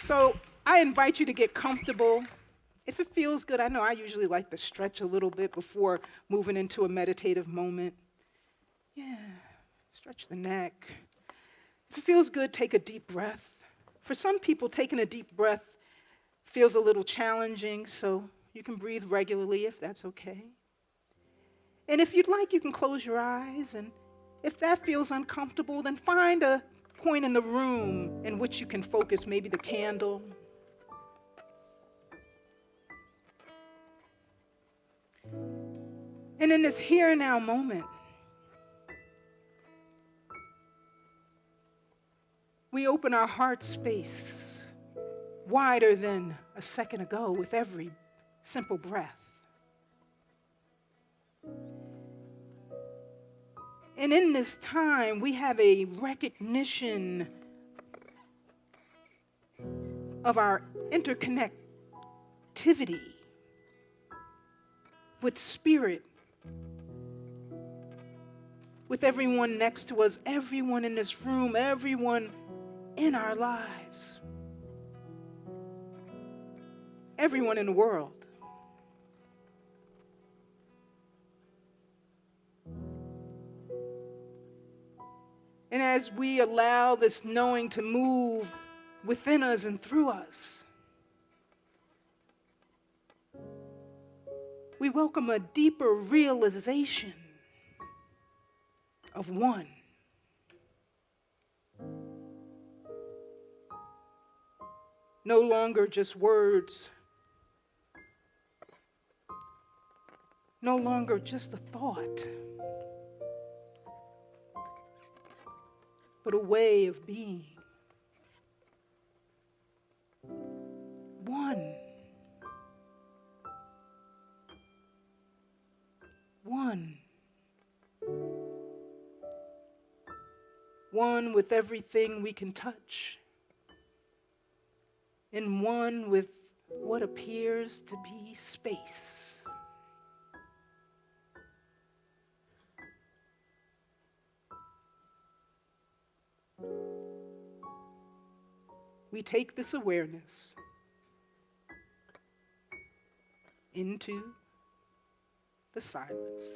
So I invite you to get comfortable. If it feels good, I know I usually like to stretch a little bit before moving into a meditative moment. Yeah, stretch the neck. If it feels good, take a deep breath. For some people, taking a deep breath feels a little challenging, so you can breathe regularly if that's okay. And if you'd like, you can close your eyes, and if that feels uncomfortable, then find a point in the room in which you can focus, maybe the candle. And in this here and now moment, we open our heart space wider than a second ago with every simple breath. And in this time, we have a recognition of our interconnectivity with spirit, with everyone next to us, everyone in this room, everyone in our lives, everyone in the world. And as we allow this knowing to move within us and through us, we welcome a deeper realization of one. No longer just words, no longer just a thought, but a way of being. One. One. One with everything we can touch, and one with what appears to be space. We take this awareness into the silence.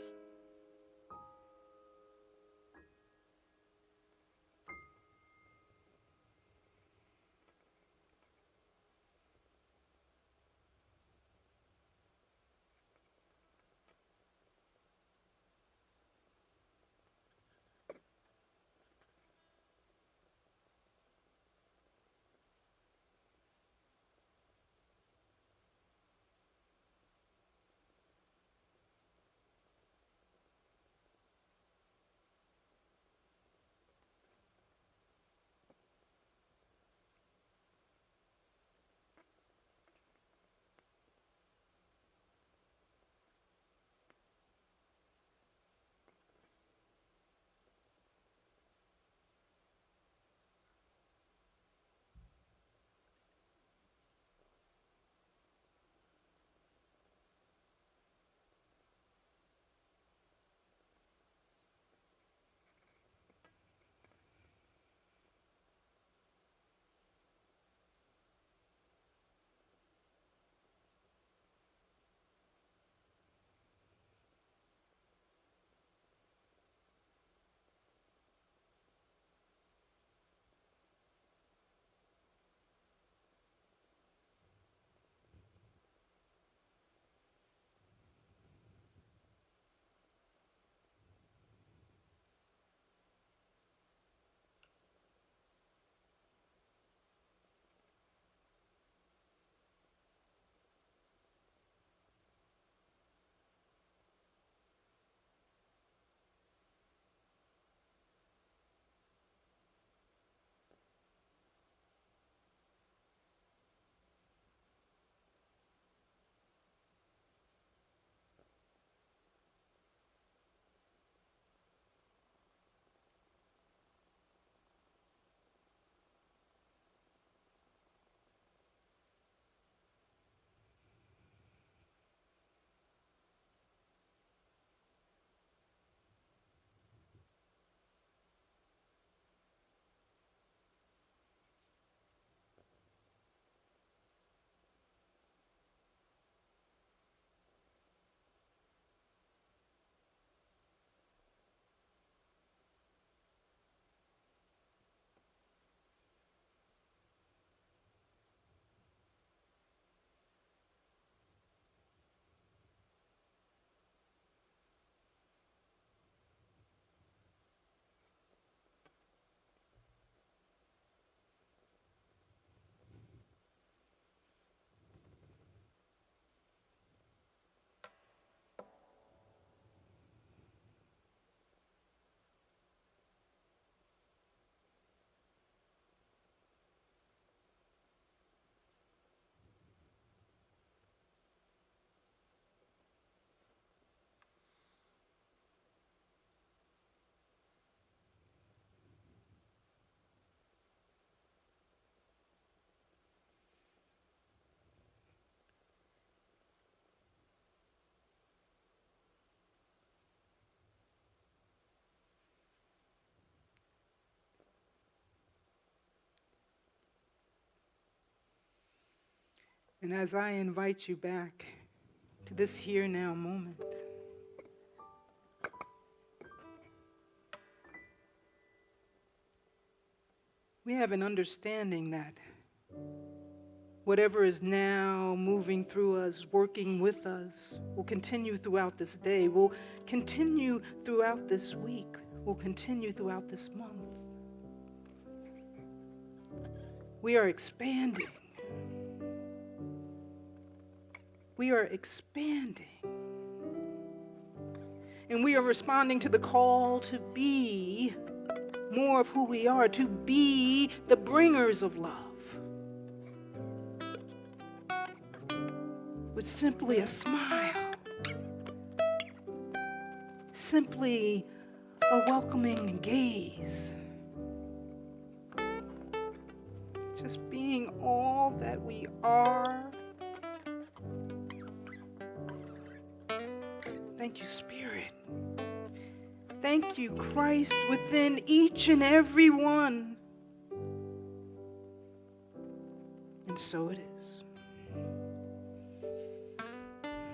And as I invite you back to this here now moment, we have an understanding that whatever is now moving through us, working with us, will continue throughout this day, will continue throughout this week, will continue throughout this month. We are expanding. We are expanding. And we are responding to the call to be more of who we are, to be the bringers of love. With simply a smile, simply a welcoming gaze, just being all that we are. Thank you, Spirit. Thank you, Christ, within each and every one. And so it is.